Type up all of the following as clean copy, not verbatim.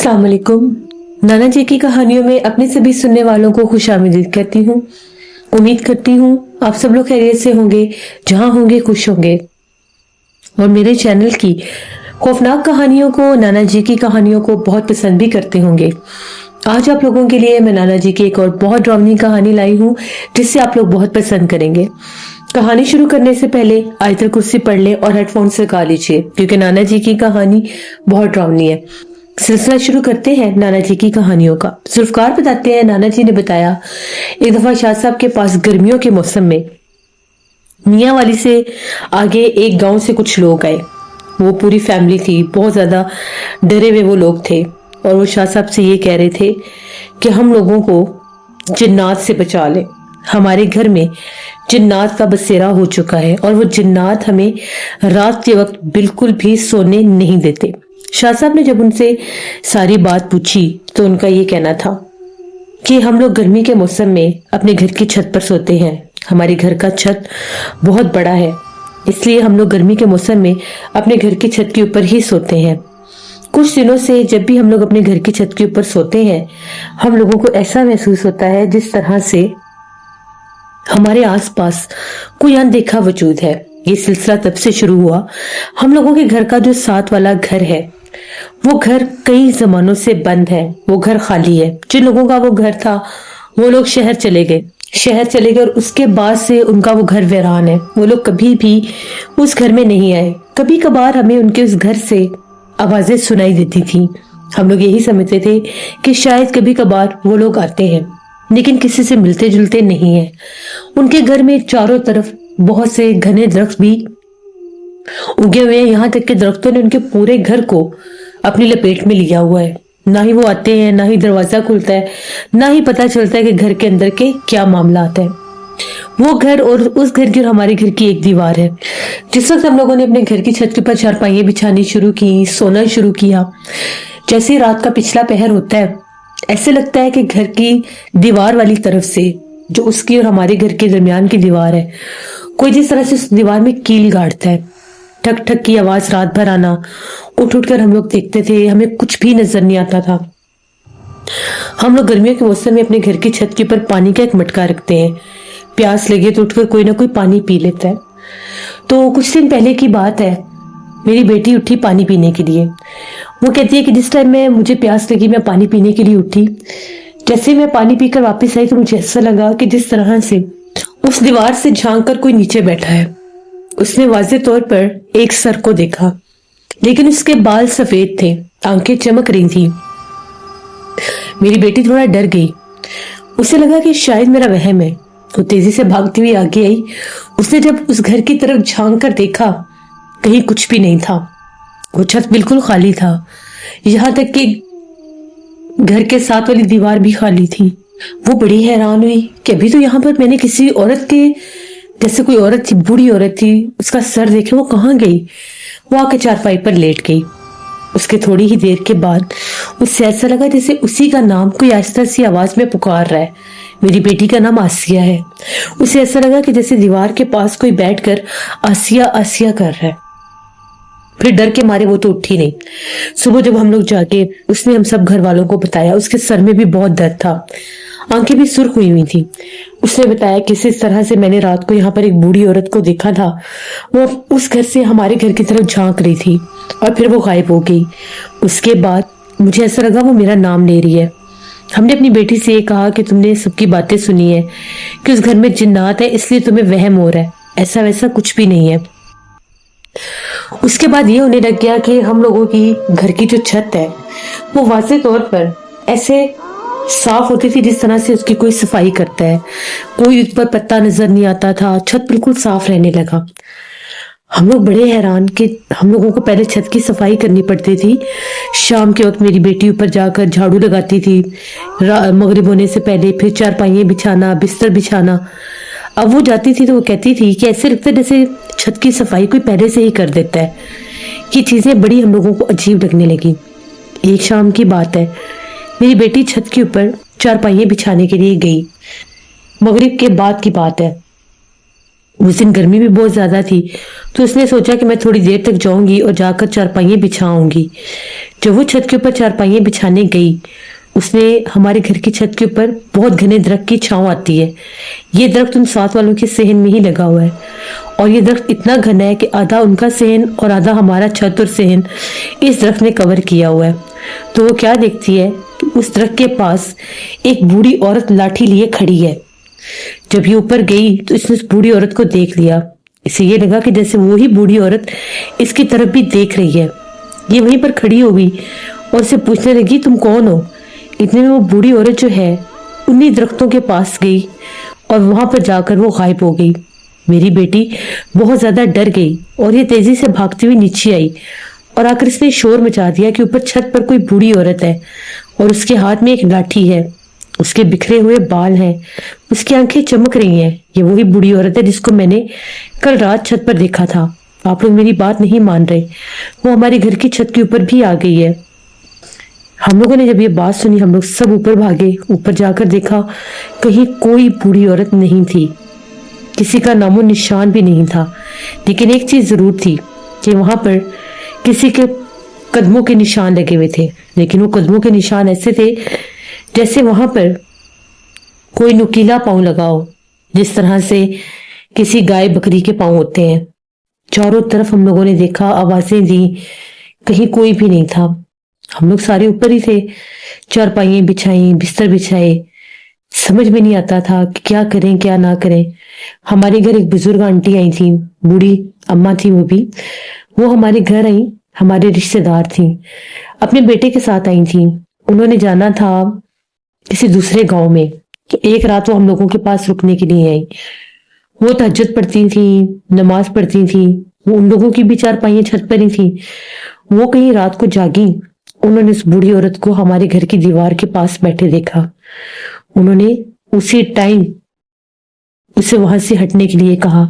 अस्सलाम वालेकुम। नाना जी की कहानियों में अपने सभी सुनने वालों को खुशामदीद कहती हूँ। उम्मीद करती हूँ आप सब लोग खैरियत से होंगे, जहाँ होंगे खुश होंगे और मेरे चैनल की खौफनाक कहानियों को, नाना जी की कहानियों को बहुत पसंद भी करते होंगे। आज आप लोगों के लिए मैं नाना जी की एक और बहुत डरावनी कहानी लाई हूँ जिससे आप लोग बहुत पसंद करेंगे। कहानी शुरू करने से पहले आयतल कुर्सी पढ़ लें और हेडफोन से लगा लीजिए क्योंकि नाना जी की कहानी बहुत डरावनी है। सिलसिला शुरू करते हैं नाना जी की कहानियों का। जुल्फकार बताते हैं, नाना जी ने बताया एक दफा शाह साहब के पास गर्मियों के मौसम में मियाँ वाली से आगे एक गांव से कुछ लोग आए। वो पूरी फैमिली थी, बहुत ज्यादा डरे हुए वो लोग थे और वो शाह साहब से ये कह रहे थे कि हम लोगों को जिन्नात से बचा ले। हमारे घर में जिन्नात का बसेरा हो चुका है और वो जिन्नात हमें रात के वक्त बिल्कुल भी सोने नहीं देते। शाह साहब ने जब उनसे सारी बात पूछी तो उनका ये कहना था कि हम लोग गर्मी के मौसम में अपने घर की छत पर सोते हैं। हमारे घर का छत बहुत बड़ा है, इसलिए हम लोग गर्मी के मौसम में अपने घर की छत के ऊपर ही सोते हैं। कुछ दिनों से जब भी हम लोग अपने घर की छत के ऊपर सोते हैं, हम लोगों को ऐसा महसूस होता है जिस तरह से हमारे आसपास कोई अनदेखा वजूद है। ये सिलसिला तब से शुरू हुआ। हम लोगों के घर का जो साथ वाला घर है वो घर कई जमानों से बंद है, वो घर खाली है। जिन लोगों का वो घर था वो लोग शहर चले गए और उसके बाद से उनका वो घर वीरान है। वो लोग कभी भी उस घर में नहीं आए। कभी कभार हमें उनके उस घर से आवाजें सुनाई देती थी। हम लोग यही समझते थे कि शायद कभी कभार वो लोग आते हैं, लेकिन किसी से मिलते जुलते नहीं है। उनके घर में चारों तरफ बहुत से घने दरख्त भी उगे हुए हैं, यहाँ तक कि दरख्तों ने उनके पूरे घर को अपनी लपेट में लिया हुआ है। ना ही वो आते हैं, ना ही दरवाजा खुलता है, ना ही पता चलता है कि घर के अंदर के क्या मामला आता है। वो घर और उस घर की और हमारे घर की एक दीवार है। जिस वक्त हम लोगों ने अपने घर की छत के ऊपर चारपाइयां बिछानी शुरू की, सोना शुरू किया, जैसे ही रात का पिछला पहर होता है ऐसे लगता है कि घर की दीवार वाली तरफ से, जो उसकी और हमारे घर के दरमियान की दीवार है, कोई जिस तरह से उस दीवार में कील गाड़ता है। ठक ठक की आवाज रात भर आना। उठ उठकर हम लोग देखते थे, हमें कुछ भी नजर नहीं आता था। हम लोग गर्मियों के मौसम में अपने घर की छत के ऊपर पानी का एक मटका रखते हैं। प्यास लगे तो उठकर कोई ना कोई पानी पी लेता है। तो कुछ दिन पहले की बात है, मेरी बेटी उठी पानी पीने के लिए। वो कहती है कि जिस टाइम में मुझे प्यास लगी मैं पानी पीने के लिए उठी, जैसे मैं पानी पीकर वापस आई तो मुझे ऐसा लगा कि जिस तरह से उस दीवार से झांक कर कोई नीचे बैठा है। उसने वाज़ेह तौर पर एक सर को देखा, लेकिन उसके बाल सफेद थे, आंखें चमक रही थी। मेरी बेटी थोड़ा डर गई। उसे लगा कि शायद मेरा वहम है। वो तेजी से भागती हुई आगे आई। उसने जब उस घर की तरफ झांक कर देखा, कहीं कुछ भी नहीं था। वो छत बिल्कुल खाली था, यहाँ तक कि घर के साथ वाली दीवार भी खाली थी। वो बड़ी हैरान हुई कि अभी तो यहाँ पर मैंने किसी औरत के, जैसे कोई औरत थी, बूढ़ी औरत थी, उसका सर देखे, वो कहाँ गई? वो आके चारपाई पर लेट गई। उसके थोड़ी ही देर के बाद उससे ऐसा लगा जैसे उसी का नाम कोई आहिस्ता सी आवाज में पुकार रहा है। मेरी बेटी का नाम आसिया है। उसे ऐसा लगा कि जैसे दीवार के पास कोई बैठकर आसिया आसिया कर रहा है। फिर डर के मारे वो तो उठी नहीं। सुबह जब हम लोग जाके, उसने हम सब घर वालों को बताया। उसके सर में भी बहुत दर्द था, आंखें भी सुर्ख हुई थी। उसने बताया कि इस तरह से मैंने रात को यहाँ पर एक बूढ़ी औरत को देखा था। वो उस घर से हमारे घर की तरफ झांक रही थी और फिर वो गायब हो गई। उसके बाद मुझे ऐसा लगा वो मेरा नाम ले रही है। हमने अपनी बेटी से ये कहा कि तुमने सबकी बातें सुनी है कि उस घर में जिन्नात है, इसलिए तुम्हें वहम हो रहा है। ऐसा वैसा कुछ भी नहीं है। उसके बाद ये होने लग गया कि हम लोगों की घर की जो छत है वो वाज़ेह तौर पर ऐसे साफ होती थी जिस तरह से उसकी कोई सफाई करता है। कोई उस पर पत्ता नजर नहीं आता था। छत बिल्कुल साफ रहने लगा। हम लोग बड़े हैरान कि हम लोगों को पहले छत की सफाई करनी पड़ती थी। शाम के वक्त मेरी बेटी ऊपर जाकर झाड़ू लगाती थी, मगरिब होने से पहले, फिर चारपाइयां बिछाना, बिस्तर बिछाना। अब वो जाती थी तो वो कहती थी कि ऐसे लगता है जैसे छत की सफाई कोई पहले से ही कर देता है। ये चीजें बड़ी हम लोगों को अजीब लगने लगी। एक शाम की बात है, मेरी बेटी छत के ऊपर चारपाइयां बिछाने के लिए गई। मगरिब के बाद की बात है। उस दिन गर्मी भी बहुत ज्यादा थी तो उसने सोचा कि मैं थोड़ी देर तक जाऊंगी और जाकर चारपाइयां बिछाऊंगी। जब वो छत के ऊपर चारपाइयां बिछाने गई, उसने हमारे घर की छत के ऊपर बहुत घने दरख्त की छांव आती है। ये दरख्त उन साथ वालों के सहन में ही लगा हुआ है और ये दरख्त इतना घना है कि आधा उनका सहन और आधा हमारा छत और सहन इस दरख्त ने कवर किया हुआ है। तो वो क्या देखती है कि उस दरख्त के पास एक बूढ़ी औरत लाठी लिए खड़ी है। जब ये ऊपर गई तो इसने उस बूढ़ी औरत को देख लिया। इसे ये लगा कि जैसे वो ही बूढ़ी औरत इसकी तरफ भी देख रही है। ये वहीं पर खड़ी हो गई और उसे पूछने लगी, तुम कौन हो? इतने में वो बूढ़ी औरत जो है उन्हीं दरख्तों के पास गई और वहां पर जाकर वो गायब हो गई। मेरी बेटी बहुत ज्यादा डर गई और ये तेजी से भागती हुई नीचे आई और आकर इसने शोर मचा दिया कि ऊपर छत पर कोई बूढ़ी औरत है और उसके हाथ में एक लाठी है, उसके बिखरे हुए बाल हैं, उसकी आंखें चमक रही हैं। ये वही बूढ़ी औरत है जिसको मैंने कल रात छत पर देखा था। आप लोग मेरी बात नहीं मान रहे, वो हमारे घर की छत के ऊपर भी आ गई है। हम लोगों ने जब ये बात सुनी हम लोग सब ऊपर भागे। ऊपर जाकर देखा कहीं कोई बूढ़ी औरत नहीं थी, किसी का नामो निशान भी नहीं था। लेकिन एक चीज जरूर थी कि वहां पर किसी के कदमों के निशान लगे हुए थे, लेकिन वो कदमों के निशान ऐसे थे जैसे वहां पर कोई नुकीला पांव लगा हो, जिस तरह से किसी गाय बकरी के पांव होते हैं। चारों तरफ हम लोगों ने देखा, आवाजें दी, कहीं कोई भी नहीं था। हम लोग सारे ऊपर ही थे, चारपाइयां बिछाई, बिस्तर बिछाए, समझ में नहीं आता था कि क्या करें क्या ना करें। हमारे घर एक बुजुर्ग आंटी आई थी, बूढ़ी अम्मा थी, वो हमारे घर आई, हमारे रिश्तेदार थी, अपने बेटे के साथ आई थी। उन्होंने जाना था किसी दूसरे गांव में, तो एक रात वो हम लोगों के पास रुकने के लिए आई। वो तहज्जुद पढ़ती थी, नमाज पढ़ती थी, वो उन लोगों की भी चारपाइयां छत पर ही थी। वो कहीं रात को जागी, उन्होंने उस बूढ़ी औरत को हमारे घर की दीवार के पास बैठे देखा। उन्होंने उसी टाइम उसे वहां से हटने के लिए कहा।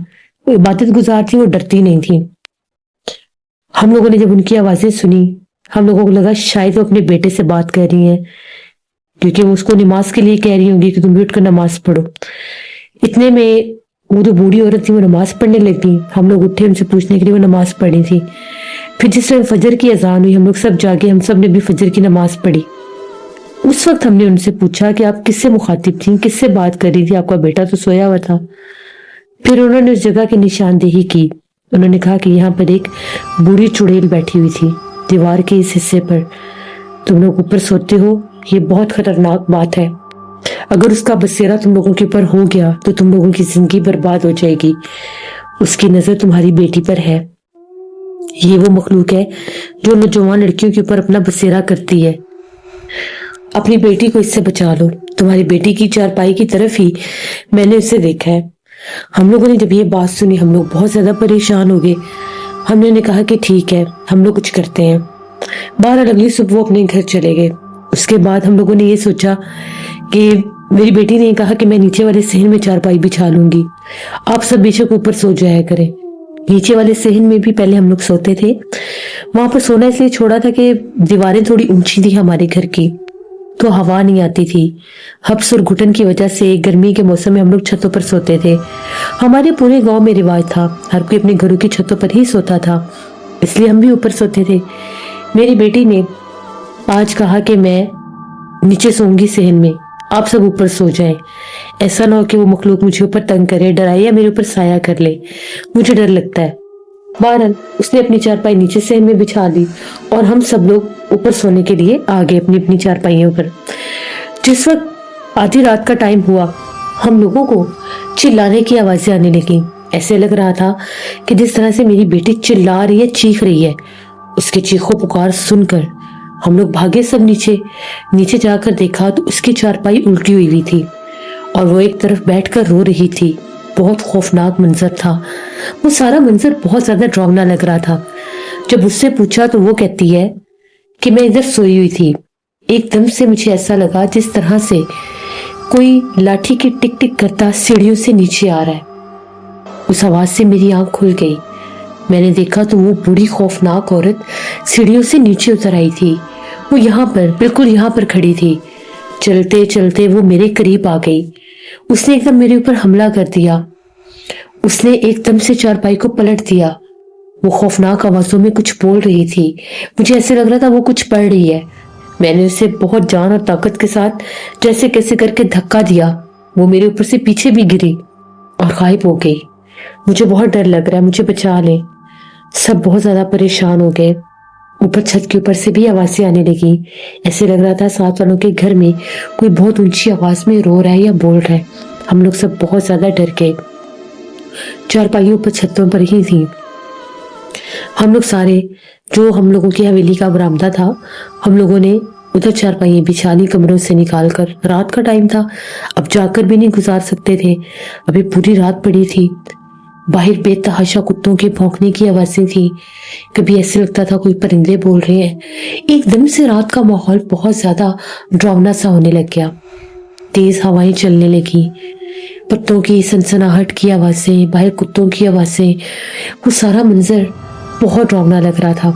वो इबादत गुजार थी, वो डरती नहीं थी। हम लोगों ने जब उनकी आवाजें सुनी, हम लोगों को लगा शायद वो अपने बेटे से बात कर रही हैं, क्योंकि वो उसको नमाज के लिए कह रही होंगी कि तुम भी उठकर नमाज पढ़ो। इतने में वो जो बूढ़ी औरत थी वो नमाज पढ़ने लगी। हम लोग उठे उनसे पूछने के लिए, वो नमाज पढ़ी थी। फिर जिस टाइम फजर की अजान हुई हम लोग सब जागे, हम सब ने भी फजर की नमाज पढ़ी। उस वक्त हमने उनसे पूछा कि आप किससे मुखातिब थी, किससे बात कर रही थी, आपका बेटा तो सोया हुआ था। फिर उन्होंने उस जगह की निशानदेही की। उन्होंने कहा कि यहाँ पर एक बूढ़ी चुड़ैल बैठी हुई थी दीवार के इस हिस्से पर। तुम लोग ऊपर सोते हो, ये बहुत खतरनाक बात है। अगर उसका बसेरा तुम लोगों के ऊपर हो गया तो तुम लोगों की जिंदगी बर्बाद हो जाएगी। उसकी नजर तुम्हारी बेटी पर है। ये वो मखलूक है जो नौजवान लड़कियों के ऊपर अपना बसेरा करती है। अपनी बेटी को इससे बचा लो। तुम्हारी बेटी की चारपाई की तरफ ही मैंने उसे देखा है। हम लोगों ने जब ये बात सुनी हम लोग बहुत ज्यादा परेशान हो गए। हमने कहा कि ठीक है, हम लोग कुछ करते हैं। बहरहाल अगली सुबह वो अपने घर चले गए। उसके बाद हम लोगों ने ये सोचा कि मेरी बेटी ने कहा कि मैं नीचे वाले सहन में चारपाई बिछा लूंगी, आप सब बेशक ऊपर सो जाया करें। नीचे वाले सहन में भी पहले हम लोग सोते थे। वहां पर सोना इसलिए छोड़ा था कि दीवारें थोड़ी ऊंची थी हमारे घर की, तो हवा नहीं आती थी। हब्स और घुटन की वजह से गर्मी के मौसम में हम लोग छतों पर सोते थे। हमारे पूरे गांव में रिवाज था, हर कोई अपने घरों की छतों पर ही सोता था, इसलिए हम भी ऊपर सोते थे। मेरी बेटी ने आज कहा कि मैं नीचे सोऊंगी सहन में, आप सब ऊपर सो जाएं। ऐसा ना हो कि वो मखलूक मुझे ऊपर तंग करे, डराए या मेरे ऊपर साया कर ले, मुझे डर लगता है। बहरहाल उसने अपनी चारपाई नीचे सहन में बिछा दी और हम सब लोग ऊपर सोने के लिए आ गए अपनी अपनी चारपाइयों पर। जिस वक्त आधी रात का टाइम हुआ हम लोगों को चिल्लाने की आवाजें आने लगी। ऐसे लग रहा था कि जिस तरह से मेरी बेटी चिल्ला रही है, चीख रही है। उसके चीखों पुकार सुनकर हम लोग भागे सब नीचे जाकर देखा तो उसकी चारपाई उल्टी हुई थी और वो एक तरफ बैठकर रो रही थी। बहुत खौफनाक मंजर था। वो सारा मंजर बहुत ज्यादा डरावना लग रहा था। जब उससे पूछा तो वो कहती है कि मैं इधर सोई हुई थी, एकदम से मुझे ऐसा लगा जिस तरह से कोई लाठी की टिक टिक करता सीढ़ियों से नीचे आ रहा है। उस आवाज से मेरी आंख खुल गई। मैंने देखा तो वो बूढ़ी खौफनाक औरत सीढ़ियों से नीचे उतर आई थी। वो यहाँ पर, बिल्कुल यहाँ पर खड़ी थी। चलते चलते वो मेरे करीब आ गई। उसने एकदम मेरे ऊपर हमला कर दिया। उसने एकदम से चारपाई को पलट दिया وہ خوفناک آوازوں میں کچھ بول رہی تھی. مجھے ایسے لگ رہا تھا وہ کچھ پڑھ رہی ہے. میں نے اسے بہت جان اور طاقت کے ساتھ جیسے کیسے کر کے دھکا دیا. وہ میرے اوپر سے پیچھے بھی گری اور غائب ہو گئی. مجھے بہت ڈر لگ رہا ہے, مجھے بچا لے. سب بہت زیادہ پریشان ہو گئے. اوپر چھت کے اوپر سے بھی آوازیں آنے لگی. ایسے لگ رہا تھا ساتھ والوں کے گھر میں کوئی بہت اونچی آواز میں رو رہا ہے یا بول رہا ہے. ہم لوگ سب بہت زیادہ ڈر گئے. چارپائیوں پر چھتوں پر ہی تھی. ہم لوگ سارے, جو ہم لوگوں کی حویلی کا برآمدہ تھا, ہم لوگوں نے ادھر چارپائیاں بچھانی کمروں سے نکال کر. رات کا ٹائم تھا, اب جا کر بھی نہیں گزار سکتے تھے, ابھی پوری رات پڑی تھی. باہر بے تحاشا کتوں کے بھونکنے کی آوازیں تھی. کبھی ایسے لگتا تھا کوئی پرندے بول رہے ہیں. ایک دم سے رات کا ماحول بہت زیادہ ڈراؤنا سا ہونے لگ گیا. تیز ہوائیں چلنے لگی, پتوں کی سنسناہٹ کی آوازیں, باہر کتوں کی آوازیں. وہ سارا منظر بہت ڈراؤنا لگ رہا تھا.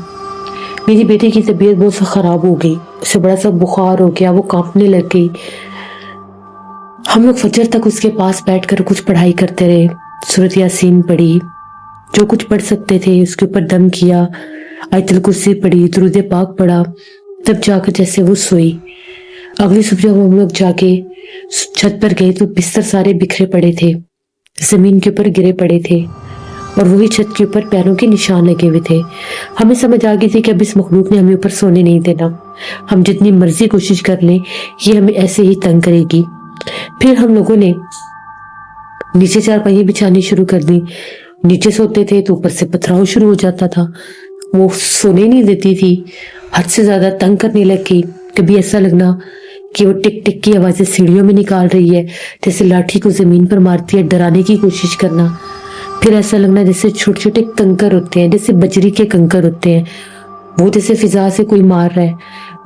میری بیٹی کی طبیعت بہت سا خراب ہو گئی. اسے بڑا سا بخار ہو گیا, وہ کانپنے لگ گئی. ہم لوگ فجر تک اس کے پاس بیٹھ کر کچھ پڑھائی کرتے رہے. سورۃ یاسین پڑھی, جو کچھ پڑھ سکتے تھے اس کے اوپر دم کیا. آیت الکرسی پڑھی, درود پاک پڑھا, تب جا کر جیسے وہ سوئی. اگلی صبح جب ہم لوگ جا کے چھت پر گئے تو بستر سارے بکھرے پڑے تھے, زمین کے اوپر گرے پڑے تھے, اور وہی چھت کے اوپر پیروں کے نشان لگے ہوئے تھے. ہمیں سمجھ آ گئی تھی کہ اب اس مخلوق نے ہمیں اوپر سونے نہیں دینا. ہم جتنی مرضی کوشش کر لیں یہ ہمیں ایسے ہی تنگ کرے گی. پھر ہم لوگوں نے نیچے چارپائیاں بچھانی شروع کر دی. نیچے سوتے تھے تو اوپر سے پتھراؤ شروع ہو جاتا تھا. وہ سونے نہیں دیتی تھی, حد سے زیادہ تنگ کرنے لگ گئی. کبھی ایسا لگنا کہ وہ ٹک ٹک کی آوازیں سیڑھیوں میں نکال رہی ہے, جیسے لاٹھی کو زمین پر مارتی ہے, ڈرانے کی کوشش کرنا. پھر ایسا لگنا جیسے چھوٹے چھوٹے کنکر ہوتے ہیں, جیسے بجری کے کنکر ہوتے ہیں, وہ جیسے فضا سے کوئی مار رہا ہے.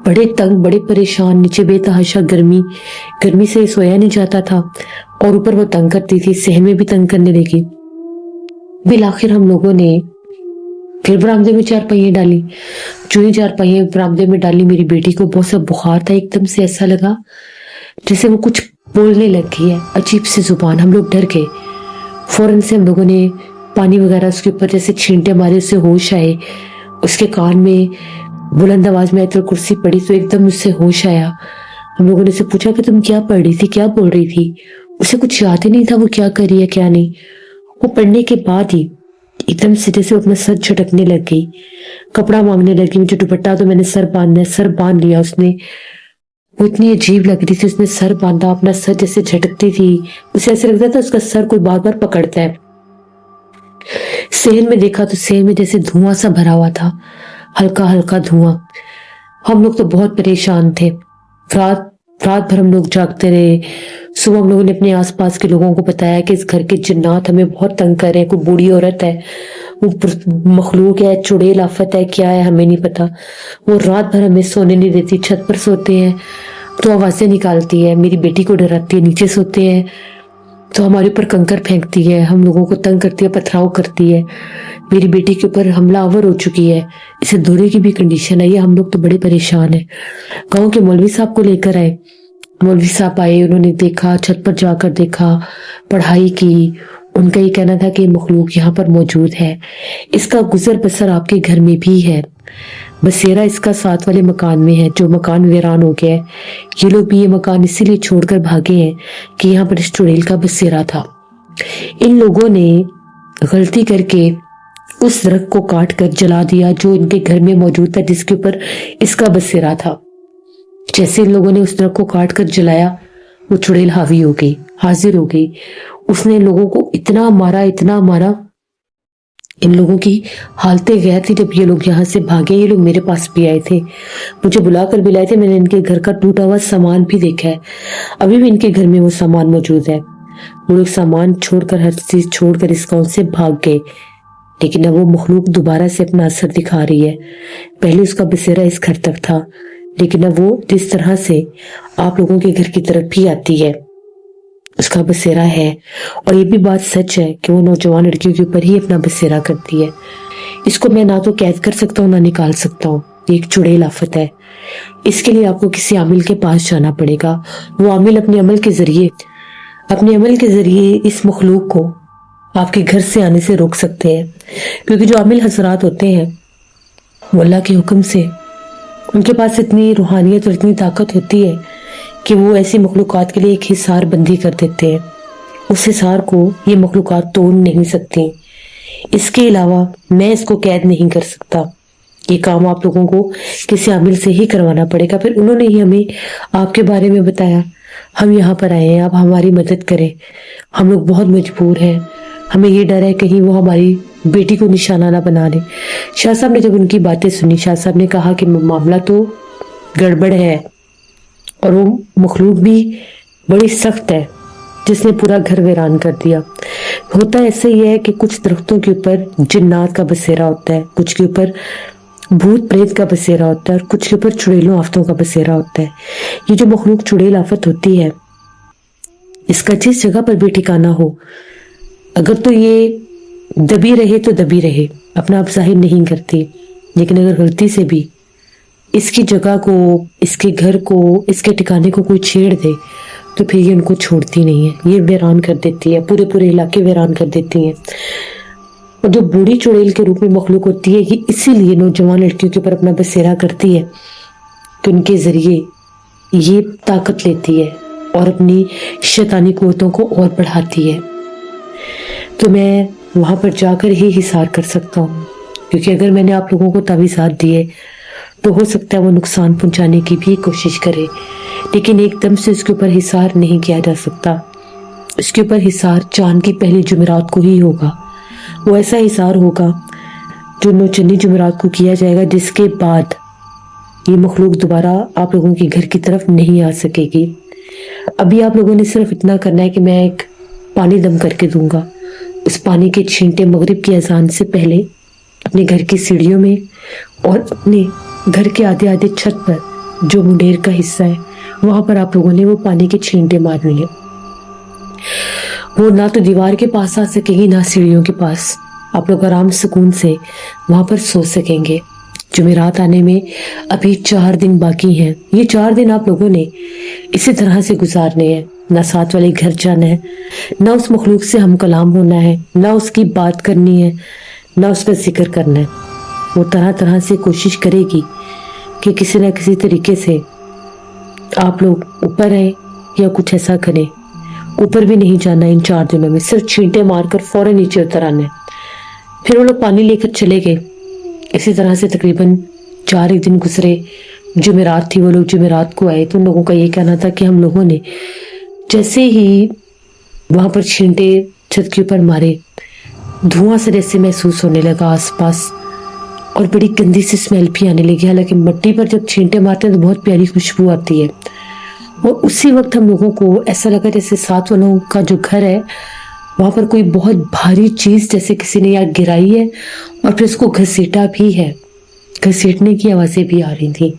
بڑے تنگ, بڑے پریشان, نیچے بے تحاشا گرمی سے سویا نہیں جاتا تھا, اور اوپر وہ تنگ کرتی تھی, صحن میں بھی تنگ کرنے لگی. بالآخر ہم لوگوں نے پھر برآمدے میں چارپائیاں ڈالی. جو ہی چارپائیاں برآمدے میں ڈالی, میری بیٹی کو بہت سا بخار تھا. ایک دم سے ایسا لگا جیسے وہ کچھ بولنے لگ گئی ہے, عجیب سی زبان. ہم لوگ ڈر گئے. فوراً سے ہم لوگوں نے پانی وغیرہ اس کے اوپر جیسے چھینٹے مارے, اس سے ہوش آئے. اس کے کان میں بلند آواز میں آیت الکرسی پڑھی تو ایک دم اس سے ہوش آیا. ہم لوگوں نے اسے پوچھا کہ تم کیا پڑھ رہی تھی, کیا بول رہی تھی. اسے کچھ یاد ہی نہیں تھا وہ کیا کر رہی ہے کیا نہیں. وہ پڑھنے کے بعد ہی ایک دم سے جیسے اپنا سر جھٹکنے لگ گئی, کپڑا مانگنے لگی. مجھے دوپٹہ تو میں نے سر باندھنا ہے, سر باندھ لیا اس نے. وہ اتنی عجیب لگ رہی تھی, اس نے سر باندھا, اپنا سر جیسے جھٹکتی تھی. اسے ایسے لگتا تھا اس کا سر کوئی بار بار پکڑتا ہے. صحن میں دیکھا تو صحن میں جیسے دھواں سا بھرا ہوا تھا, ہلکا ہلکا دھواں. ہم لوگ تو بہت پریشان تھے. رات بھر ہم لوگ جاگتے رہے. صبح ہم لوگوں نے اپنے آس پاس کے لوگوں کو بتایا کہ اس گھر کے جنات ہمیں بہت تنگ کر رہے ہیں. کوئی بوڑھی عورت ہے, وہ مخلوق ہے, چڑیل آفت ہے, کیا ہے ہمیں نہیں پتا. وہ رات بھر ہمیں سونے نہیں دیتی. چھت پر سوتے ہیں تو آوازیں نکالتی ہے, میری بیٹی کو ڈراتی ہے. نیچے سوتے ہیں تو ہمارے اوپر کنکر پھینکتی ہے, ہم لوگوں کو تنگ کرتی ہے, پتھراؤ کرتی ہے. میری بیٹی کے اوپر حملہ آور ہو چکی ہے, اسے دورے کی بھی کنڈیشن ہے. یہ ہم لوگ تو بڑے پریشان ہیں. گاؤں کے مولوی صاحب کو لے کر آئے. مولوی صاحب آئے, انہوں نے دیکھا, چھت پر جا کر دیکھا, پڑھائی کی. ان کا یہ کہنا تھا کہ مخلوق یہاں پر موجود ہے, اس کا گزر بسر آپ کے گھر میں بھی ہے. بسیرا اس کا ساتھ والے مکان میں ہے, جو مکان ویران ہو گیا ہے. یہ لوگ بھی یہ مکان اسی لیے چھوڑ کر بھاگے ہیں کہ یہاں پر اس چڑیل کا بسیرا تھا. ان لوگوں نے غلطی کر کے اس درخت کو کاٹ کر جلا دیا جو ان کے گھر میں موجود تھا, جس کے اوپر اس کا بسیرا تھا. جیسے ان لوگوں نے اس درخت کو کاٹ کر جلایا, وہ چڑیل حاوی ہو گئی, حاضر ہو گئی. اس نے لوگوں کو اتنا مارا. ان لوگوں کی حالتیں غیر تھی. جب یہ لوگ یہاں سے بھاگے, یہ لوگ میرے پاس بھی آئے تھے, مجھے بلا کر بھی لائے تھے. میں نے ان کے گھر کا ٹوٹا ہوا سامان بھی دیکھا ہے. ابھی بھی ان کے گھر میں وہ سامان موجود ہے. وہ لوگ سامان چھوڑ کر, ہر چیز چھوڑ کر اس گاؤں سے بھاگ گئے. لیکن اب وہ مخلوق دوبارہ سے اپنا اثر دکھا رہی ہے. پہلے اس کا بسیرا اس گھر تک تھا, لیکن اب وہ جس طرح سے آپ لوگوں کے گھر کی طرف بھی آتی ہے, اس کا بسیرا ہے. اور یہ بھی بات سچ ہے کہ وہ نوجوان لڑکیوں کے اوپر ہی اپنا بسیرا کرتی ہے. اس کو میں نہ تو قید کر سکتا ہوں, نہ نکال سکتا ہوں. یہ ایک چڑیل آفت ہے. اس کے لیے آپ کو کسی عامل کے پاس جانا پڑے گا. وہ عامل اپنے عمل کے ذریعے اس مخلوق کو آپ کے گھر سے آنے سے روک سکتے ہیں، کیونکہ جو عامل حضرات ہوتے ہیں وہ اللہ کے حکم سے ان کے پاس اتنی روحانیت اور اتنی طاقت ہوتی ہے کہ وہ ایسی مخلوقات کے لیے ایک حصار بندی کر دیتے ہیں، اس حصار کو یہ مخلوقات توڑ نہیں سکتی۔ اس کے علاوہ میں اس کو قید نہیں کر سکتا، یہ کام آپ لوگوں کو کسی عامل سے ہی کروانا پڑے گا۔ پھر انہوں نے ہی ہمیں آپ کے بارے میں بتایا، ہم یہاں پر آئے ہیں، آپ ہماری مدد کریں، ہم لوگ بہت مجبور ہیں، ہمیں یہ ڈر ہے کہیں وہ ہماری بیٹی کو نشانہ نہ بنا لے۔ شاہ صاحب نے جب ان کی باتیں سنی، شاہ صاحب نے کہا کہ معاملہ تو گڑبڑ ہے، اور وہ مخلوق بھی بڑی سخت ہے جس نے پورا گھر ویران کر دیا۔ ہوتا ایسے ہی ہے کہ کچھ درختوں کے اوپر جنات کا بسیرا ہوتا ہے، کچھ کے اوپر بھوت پریت کا بسیرا ہوتا ہے، اور کچھ کے اوپر چڑیلوں آفتوں کا بسیرا ہوتا ہے۔ یہ جو مخلوق چڑیل آفت ہوتی ہے، اس کا جس جگہ پر بھی ٹھکانہ ہو، اگر تو یہ دبی رہے تو دبی رہے، اپنا آپ ظاہر نہیں کرتی، لیکن اگر غلطی سے بھی اس کی جگہ کو، اس کے گھر کو، اس کے ٹھکانے کو کوئی چھیڑ دے تو پھر یہ ان کو چھوڑتی نہیں ہے، یہ ویران کر دیتی ہے، پورے علاقے ویران کر دیتی ہیں۔ اور جو بوڑھی چڑیل کے روپ میں مخلوق ہوتی ہے، یہ اسی لیے نوجوان لڑکیوں کے اوپر اپنا بسیرا کرتی ہے کہ ان کے ذریعے یہ طاقت لیتی ہے اور اپنی شیطانی قوتوں کو اور بڑھاتی ہے۔ تو میں وہاں پر جا کر ہی حصار کر سکتا ہوں، کیونکہ اگر میں نے آپ لوگوں کو تعویذات دیے تو ہو سکتا ہے وہ نقصان پہنچانے کی بھی کوشش کرے، لیکن ایک دم سے اس کے اوپر حصار نہیں کیا جا سکتا۔ اس کے اوپر حصار چاند کی پہلی جمعرات کو ہی ہوگا، وہ ایسا حصار ہوگا جو 9 چندی جمعرات کو کیا جائے گا، جس کے بعد یہ مخلوق دوبارہ آپ لوگوں کے گھر کی طرف نہیں آ سکے گی۔ ابھی آپ لوگوں نے صرف اتنا کرنا ہے کہ میں ایک پانی دم کر کے دوں گا، اس پانی کے چھینٹے مغرب کی اذان سے پہلے اپنے گھر کی سیڑھیوں میں اور اپنے گھر کے آدھے چھت پر جو منڈیر کا حصہ ہے وہاں پر آپ لوگوں نے وہ پانی کے چھینٹے مارنے ہیں۔ وہ نہ تو دیوار کے پاس آ سکے گی، نہ سیڑھیوں کے پاس، آپ لوگ آرام سکون سے وہاں پر سو سکیں گے۔ جمعرات آنے میں ابھی 4 دن باقی ہیں، یہ 4 دن آپ لوگوں نے اسی طرح سے گزارنے ہیں، نہ ساتھ والے گھر جانا ہے، نہ اس مخلوق سے ہم کلام ہونا ہے، نہ اس کی بات کرنی ہے، نہ اس کا ذکر کرنا ہے۔ وہ طرح طرح سے کوشش کرے گی کہ کسی نہ کسی طریقے سے آپ لوگ اوپر آئیں یا کچھ ایسا کریں۔ اوپر بھی نہیں جانا ان 4 دنوں میں، صرف چھینٹے مار کر فوراً نیچے اتر آنا ہے۔ پھر وہ لوگ پانی لے کر چلے گئے۔ اسی طرح سے تقریباً 4 دن گزرے، جمعرات تھی، وہ لوگ جمعرات کو آئے تو ان لوگوں کا یہ کہنا تھا کہ ہم لوگوں نے جیسے ہی وہاں پر چھینٹے چھت کے اوپر مارے، دھواں سے جیسے محسوس ہونے لگا آس پاس، اور بڑی گندی سی اسمیل بھی آنے لگی۔ حالانکہ مٹی پر جب چھینٹے مارتے ہیں تو بہت پیاری خوشبو آتی ہے، اور اسی وقت ہم لوگوں کو ایسا لگا جیسے ساتھ والوں کا جو گھر ہے وہاں پر کوئی بہت بھاری چیز جیسے کسی نے یہاں گرائی ہے اور پھر اس کو گھسیٹا بھی ہے، گھسیٹنے کی آوازیں بھی آ رہی تھیں۔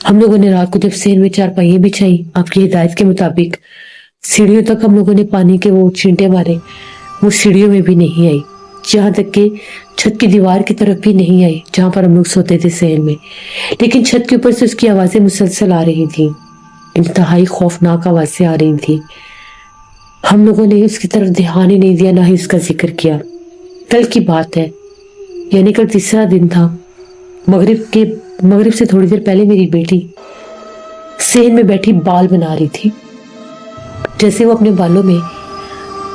ہم لوگوں نے رات کو جب صحن میں چارپائیاں بچھائی آپ کی ہدایت کے مطابق، سیڑھیوں تک ہم لوگوں نے پانی کے وہ چھینٹے مارے، وہ سیڑھیوں میں بھی نہیں آئی، جہاں تک کہ چھت کی دیوار کی طرف بھی نہیں آئی جہاں پر ہم لوگ سوتے تھے صحن میں، لیکن چھت کے اوپر سے اس کی آوازیں مسلسل آ رہی تھیں، انتہائی خوفناک آوازیں آ رہی تھیں۔ ہم لوگوں نے اس کی طرف دھیان ہی نہیں دیا، نہ ہی اس کا ذکر کیا۔ کل کی بات ہے، یعنی کل تیسرا دن تھا، مغرب سے تھوڑی دیر پہلے میری بیٹی صحن میں بیٹھی بال بنا رہی تھی۔ جیسے وہ اپنے بالوں میں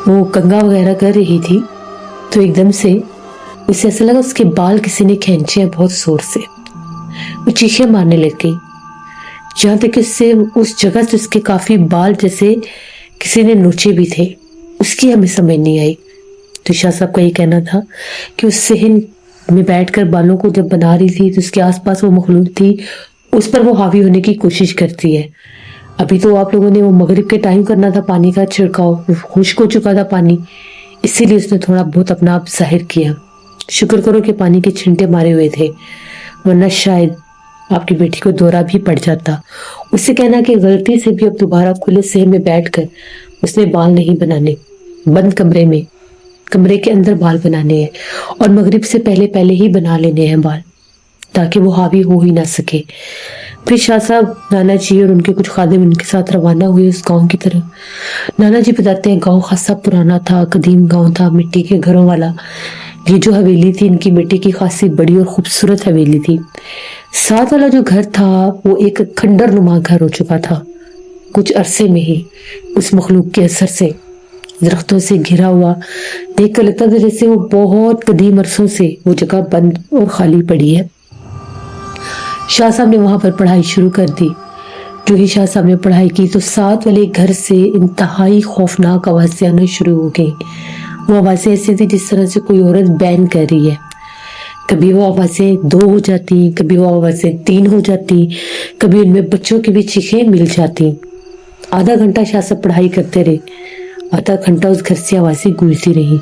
وہ کنگھا وغیرہ کر رہی تھی تو ایک دم سے اسے ایسا لگا اس کے بال کسی نے کھینچے ہیں بہت زور سے، وہ چیخیں مارنے لگ گئی، جہاں تک کہ اس جگہ سے اس کے کافی بال جیسے کسی نے نوچے بھی تھے، اس کی ہمیں سمجھ نہیں آئی۔ تو شاہ صاحب کا یہ کہنا تھا کہ اس صحن میں بیٹھ کر بالوں کو جب بنا رہی تھی تو اس کے آس پاس وہ مخلوق تھی، اس پر وہ حاوی ہونے کی کوشش کرتی ہے۔ ابھی تو آپ لوگوں نے وہ مغرب کے ٹائم کرنا تھا پانی کا چھڑکاؤ، خشک ہو چکا تھا پانی، اسی لیے اس نے تھوڑا بہت اپنا آپ ظاہر کیا۔ شکر کرو کہ پانی کے چھینٹے مارے ہوئے تھے، ورنہ شاید آپ کی بیٹی کو دورہ بھی پڑ جاتا۔ اس سے کہنا کہ غلطی سے بھی اب دوبارہ کھلے صحن میں بیٹھ کر اس نے بال نہیں بنانے، بند کمرے کے اندر بال بنانے ہیں، اور مغرب سے پہلے ہی بنا لینے ہیں بال، تاکہ وہ حاوی ہو ہی نہ سکے۔ फिर शाह साहब, नाना जी और उनके कुछ खादिम उनके साथ रवाना हुए उस गांव की तरफ। नाना जी बताते हैं गांव खासा पुराना था, कदीम गांव था, मिट्टी के घरों वाला। ये जो हवेली थी इनकी मिट्टी की खासी बड़ी और खूबसूरत हवेली थी। साथ वाला जो घर था वो एक खंडर नुमा घर हो चुका था कुछ अरसे में ही, उस मखलूक के असर से दरख्तों से घिरा हुआ। देखकर लगता था जैसे वो बहुत कदीम अरसों से वो जगह बंद और खाली पड़ी है। शाह साहब ने वहां पर पढ़ाई शुरू कर दी। जो ही शाह साहब ने पढ़ाई की तो साथ वाले घर से इंतहाई खौफनाक आवाजें आना शुरू हो गई। वो आवाजें ऐसी थी जिस तरह से कोई औरत बैन कर रही है। कभी वो आवाजें 2 हो जाती, कभी वो आवाजें 3 हो जाती, कभी उनमें बच्चों की भी चीखें मिल जाती। आधा घंटा शाह साहब पढ़ाई करते रहे, आधा घंटा उस घर से आवाजें गूंजती रही।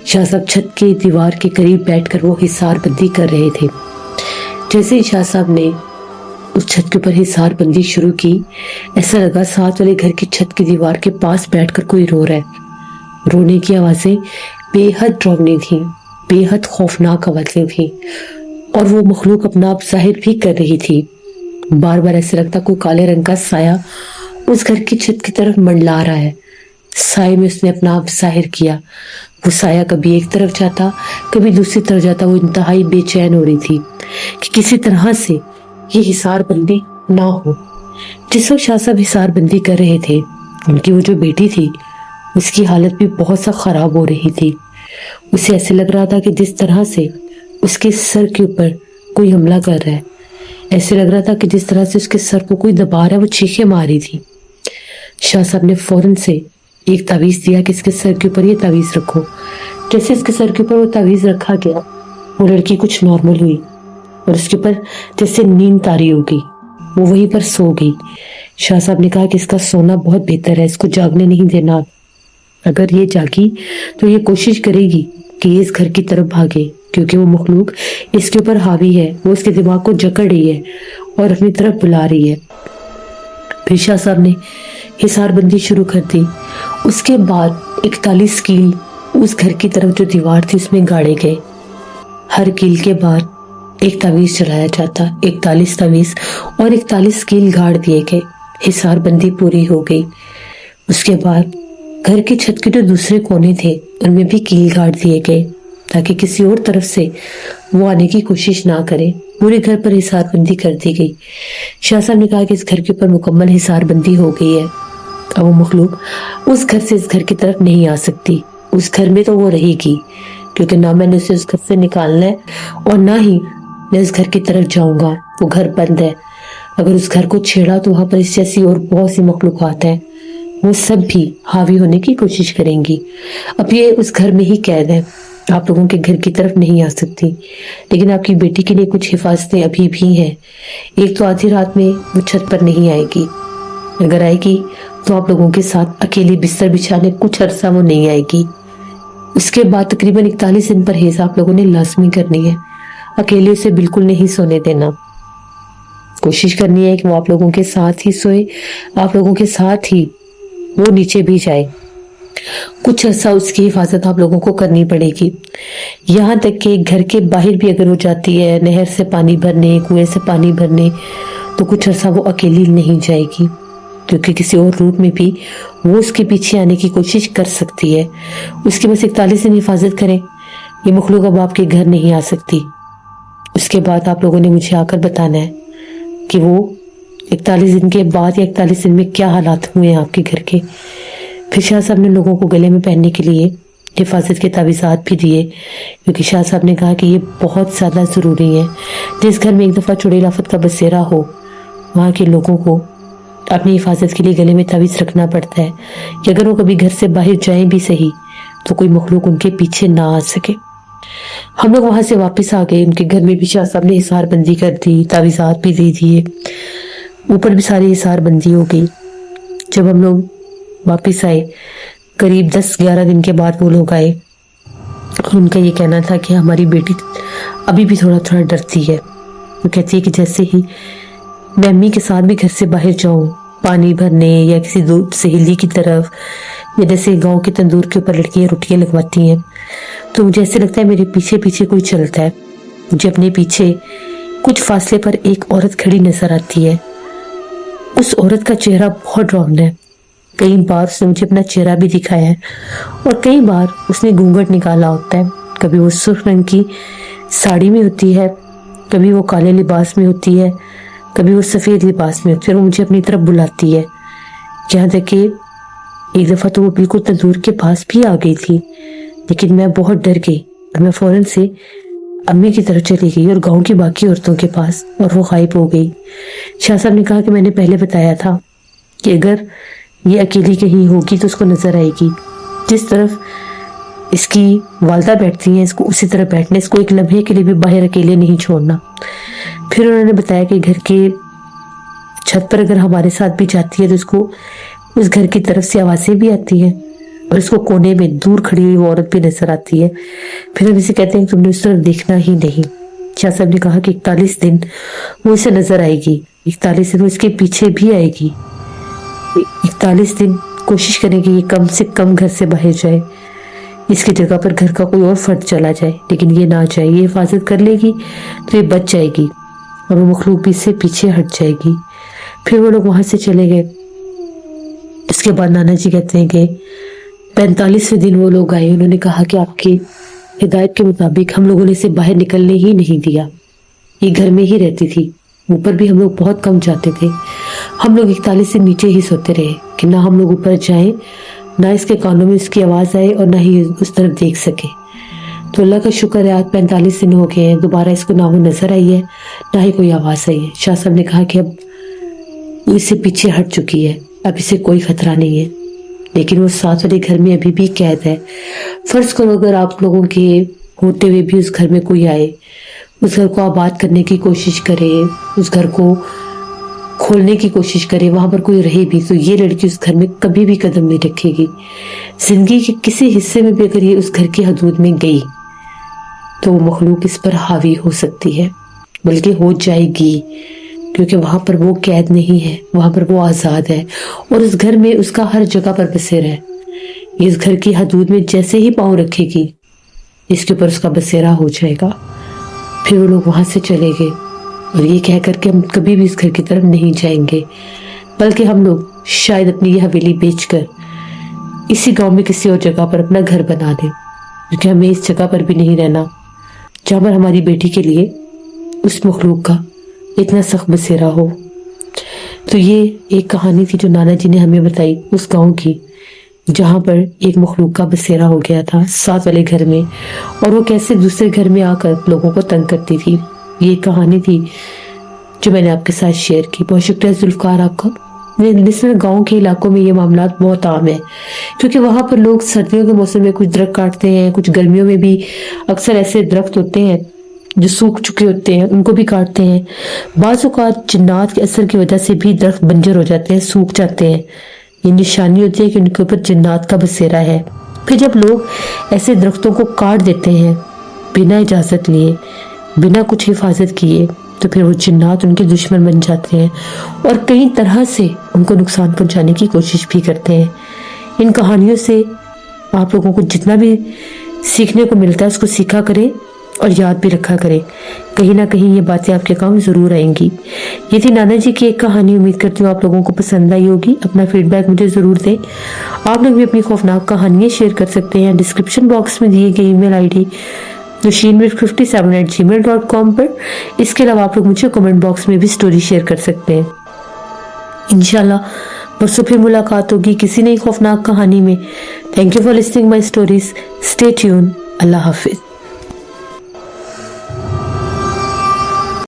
शाह साहब छत के दीवार के करीब बैठकर वो हिसार बंदी कर रहे थे। जैसे ही शाह साहब ने उस छत के ऊपर हिसार बंदी शुरू की, ऐसा लगा साथ वाले घर की छत की दीवार के पास बैठकर कोई रो रहा है। रोने की आवाजें बेहद डरावनी थी, बेहद खौफनाक आवाजें थी, और वो मखलूक अपना आप जाहिर भी कर रही थी। बार बार ऐसे लगता कोई काले रंग का साया उस घर की छत की तरफ मंडला रहा है। साये में उसने अपना आप जाहिर किया। वो साया कभी एक तरफ जाता, कभी दूसरी तरफ जाता। वो इंतहाई बेचैन हो रही थी कि किसी तरह से ये हिसार बंदी ना हो। जिस वक्त शाह साहब हिसार बंदी कर रहे थे, उनकी वो जो बेटी थी उसकी हालत भी बहुत सा खराब हो रही थी। उसे ऐसे लग रहा था कि जिस तरह से उसके सर के ऊपर कोई हमला कर रहा है, ऐसे लग रहा था कि जिस तरह से उसके सर को कोई दबा रहा है। वो चीखें मारी थी। शाह साहब ने फौरन से एक तावीज दिया कि इसके सर के ऊपर ये तावीज रखो। जैसे इसके सर के ऊपर वो तावीज रखा गया, वो लड़की कुछ नॉर्मल हुई और उसके ऊपर जैसे नींद तारी हो गई, वो वहीं पर सो गई। शाह साहब ने कहा कि इसका सोना बहुत बेहतर है, इसको जागने नहीं देना। अगर ये जागी तो ये कोशिश करेगी कि ये इस घर की तरफ भागे, क्योंकि वो मखलूक इसके ऊपर हावी है, वो इसके दिमाग को जकड़ रही है और अपनी तरफ बुला रही है। फिर शाह साहब ने हिसार बंदी शुरू कर दी। उसके बाद 41 कील उस घर की तरफ जो दीवार थी उसमें गाड़े गए। हर कील के बाद एक तावीज चलाया जाता, 41 तावीज और 41 कील गाड़ दिए गए। हिसार बंदी पूरी हो गई। उसके बाद घर की छत के जो दूसरे कोने थे उनमें भी कील गाड़ दिए गए ताकि किसी और तरफ से वो आने की कोशिश ना करे। पूरे घर पर हिसार बंदी कर दी गई। शाह साहब ने कहा कि इस घर के ऊपर मुकम्मल हिसार बंदी हो गई है। अब वो मखलूक उस घर से इस घर की तरफ नहीं आ सकती। उस घर में तो वो रहेगी, क्योंकि ना मैंने उसे उस घर से निकालना है और ना ही मैं उस घर की तरफ जाऊंगा। वो घर बंद है। अगर उस घर को छेड़ा तो वहां पर इस जैसी और बहुत सी मखलूकात हैं, वो सब भी हावी होने की कोशिश करेंगी। अब ये उस घर में ही कैद है, आप लोगों के घर की तरफ नहीं आ सकती। लेकिन आपकी बेटी के लिए कुछ हिफाजतें अभी भी हैं। एक तो आधी रात में वो छत पर नहीं आएगी, अगर आएगी तो आप लोगों के साथ अकेली बिस्तर बिछाने कुछ अरसा वो नहीं आएगी। उसके बाद तकरीबन 41 दिन परहेज आप लोगों ने लाजमी करनी है। अकेले उसे बिल्कुल नहीं सोने देना। कोशिश करनी है कि वो आप लोगों के साथ ही सोए, आप लोगों के साथ ही वो नीचे भी जाए। कुछ अर्सा उसकी हिफाजत आप लोगों को करनी पड़ेगी। यहाँ तक कि घर के बाहर भी अगर वो जाती है नहर से पानी भरने, कुएं से पानी भरने, तो कुछ अर्सा वो अकेली नहीं जाएगी, क्योंकि किसी और रूप में भी वो उसके पीछे आने की कोशिश कर सकती है। उसकी बस 41 दिन हिफाजत करें। ये मखलूक अब आपके घर नहीं आ सकती। उसके बाद आप लोगों ने मुझे आकर बताना है कि वो 41 दिन के बाद या 41 दिन में क्या हालात हुए हैं आपके घर के। फिर शाह साहब ने लोगों को गले में पहनने के लिए हिफाजत के तावीज़ात भी दिए, क्योंकि शाह साहब ने कहा कि ये बहुत ज़्यादा ज़रूरी है। जिस घर में एक दफ़ा चुड़ैल आफत का बसेरा हो, वहाँ के लोगों को अपनी हिफाजत के लिए गले में तावीज़ रखना पड़ता है कि अगर वो कभी घर से बाहर जाएं भी सही तो कोई मखलूक उनके पीछे ना आ सके। हम लोग वहाँ से वापस आ गए। उनके घर में भी शाह साहब ने हिसार बंदी कर दी, तावीज़ात भी दे दिए, ऊपर भी सारी हिसार बंदी हो गई। जब हम लोग वापस आए, करीब 10-11 दिन के बाद वो लोग आए और उनका ये कहना था कि हमारी बेटी अभी भी थोड़ा थोड़ा डरती है। वो कहती है कि जैसे ही मैं अम्मी के साथ भी घर से बाहर जाऊं पानी भरने या किसी सहेली की तरफ, या जैसे गांव के तंदूर के ऊपर लड़कियां रोटियां लगवाती हैं, तो मुझे ऐसे लगता है मेरे पीछे पीछे कोई चलता है। मुझे अपने पीछे कुछ फासले पर एक औरत खड़ी नजर आती है। उस औरत का चेहरा बहुत डरावना है। कई बार उसने मुझे अपना चेहरा भी दिखाया है और कई बार उसने घूंघट निकाला होता है। कभी वो सुर्ख रंग की साड़ी में होती है, कभी वो काले लिबास में होती है, कभी वो सफ़ेद लिबास में होती है। और वो मुझे अपनी तरफ बुलाती है। यहाँ तक कि एक दफ़ा तो वो बिल्कुल तंदूर के पास भी आ गई थी, लेकिन मैं बहुत डर गई और मैं फ़ौरन से अम्मी की तरफ चली गई और गांव की बाकी औरतों के पास, और वो गायब हो गई। शाह साहब ने कहा कि मैंने पहले बताया था कि अगर ये अकेली कहीं होगी तो उसको नजर आएगी। जिस तरफ इसकी वालदा बैठती हैं इसको उसी तरह बैठना, इसको एक लम्हे के लिए भी बाहर अकेले नहीं छोड़ना। फिर उन्होंने बताया कि घर के छत पर अगर हमारे साथ भी जाती है तो इसको उस घर की तरफ से आवाज़ें भी आती हैं और इसको कोने में दूर खड़ी हुई वो औरत भी नजर आती है। फिर हम इसे कहते हैं तुमने उस तरफ देखना ही नहीं। शाह साहब ने कहा कि 41 दिन वो इसे नजर आएगी, 41 दिन वो इसके पीछे भी आएगी, 41 दिन कोशिश करेंगे ये कम से कम घर से बाहर जाए, इसकी जगह पर घर का कोई और फर्द चला जाए, लेकिन ये ना जाए। ये हिफाजत कर लेगी तो ये बच जाएगी और वो मखलूक भी इससे पीछे हट जाएगी। फिर वो लोग वहां से चले गए। इसके बाद नाना जी कहते हैं कि 45वें दिन वो लोग आए। उन्होंने कहा कि आपकी हिदायत के मुताबिक हम लोगों ने इसे बाहर निकलने ही नहीं दिया, ये घर में ही रहती थी। ऊपर भी हम लोग बहुत कम जाते थे। हम लोग 41 से नीचे ही सोते रहे कि ना हम लोग ऊपर जाएं, ना इसके कानों में उसकी आवाज़ आए और ना ही उस तरफ देख सके। तो अल्लाह का शुक्र है आज 45 दिन हो गए हैं, दोबारा इसको ना वो नजर आई है ना ही कोई आवाज़ आई है। शाह साहब ने कहा कि अब वो इससे पीछे हट चुकी है, अब इसे कोई खतरा नहीं है। लेकिन वो साथ वाले घर में अभी भी कैद है। फर्ज करो अगर आप लोगों के होते हुए भी उस घर में कोई आए, उस घर को आबाद करने की कोशिश करे, उस घर को खोलने की कोशिश करे, वहां पर कोई रहे भी, तो ये लड़की उस घर में कभी भी कदम नहीं रखेगी। जिंदगी के किसी हिस्से में भी अगर ये उस घर की हदूद में गई तो वो मखलूक इस पर हावी हो सकती है, बल्कि हो जाएगी, क्योंकि वहां पर वो कैद नहीं है, वहां पर वो आज़ाद है और उस घर में उसका हर जगह पर बसेरा है। इस घर की हदूद में जैसे ही पाँव रखेगी इसके ऊपर उसका बसेरा हो जाएगा। फिर वो लोग वहां से चले गए और ये कह करके हम कभी भी इस घर की तरफ नहीं जाएंगे, बल्कि हम लोग शायद अपनी ये हवेली बेचकर इसी गांव में किसी और जगह पर अपना घर बना दें, क्योंकि हमें इस जगह पर भी नहीं रहना जहाँ पर हमारी बेटी के लिए उस मखलूक का इतना सख्त बसेरा हो। तो ये एक कहानी थी जो नाना जी ने हमें बताई उस गांव की, जहाँ पर एक मखलूक का बसेरा हो गया था साथ वाले घर में, और वो कैसे दूसरे घर में आकर लोगों को तंग करती थी। ये कहानी थी जो मैंने आपके साथ शेयर की। बहुत शुक्रिया जुल्फकार आपका। लिसनर, गांव के इलाकों में ये मामला बहुत आम है, क्योंकि वहां पर लोग सर्दियों के मौसम में कुछ दरख्त काटते हैं, कुछ गर्मियों में भी अक्सर ऐसे दरख्त होते हैं जो सूख चुके होते हैं, उनको भी काटते हैं। बाज़ औक़ात जिन्नात के असर की वजह से भी दरख्त बंजर हो जाते हैं, सूख जाते हैं। ये निशानी होती है कि उनके ऊपर जिन्नात का बसेरा है। फिर जब लोग ऐसे दरख्तों को काट देते हैं बिना इजाज़त लिए, बिना कुछ हिफाजत किए, तो फिर वो जिन्नात उनके दुश्मन बन जाते हैं और कई तरह से उनको नुकसान पहुंचाने की कोशिश भी करते हैं। इन कहानियों से आप लोगों को जितना भी सीखने को मिलता है उसको सीखा करें और याद भी रखा करें। कहीं ना कहीं ये बातें आपके काम जरूर आएंगी। ये थी नाना जी की एक कहानी। उम्मीद करती हूँ आप लोगों को पसंद आई होगी। अपना फीडबैक मुझे ज़रूर दें। आप लोग भी अपनी खौफनाक कहानियाँ शेयर कर सकते हैं डिस्क्रिप्शन बॉक्स में दिए गए ईमेल ID nasheenmir57@gmail.com पर। इसके अलावा आप लोग मुझे कमेंट बॉक्स में भी स्टोरी शेयर कर सकते हैं। इंशाल्लाह परसों फिर मुलाकात होगी किसी नई खौफनाक कहानी में। Thank you for listening my stories. Stay tune. Allah Hafiz.